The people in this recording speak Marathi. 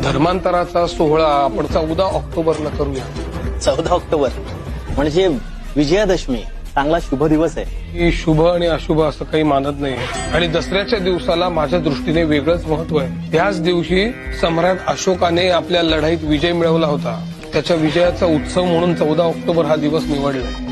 धर्मांतराचा सोहळा आपण 14 ऑक्टोबरला करूया. 14 ऑक्टोबर म्हणजे विजयादशमी, चांगला शुभ दिवस आहे. ही शुभ आणि अशुभ असं काही मानत नाही आणि दसऱ्याच्या दिवसाला माझ्या दृष्टीने वेगळंच महत्व आहे. त्याच दिवशी सम्राट अशोकाने आपल्या लढाईत विजय मिळवला होता. त्याच्या विजयाचा उत्सव म्हणून 14 ऑक्टोबर हा दिवस निवडलाय.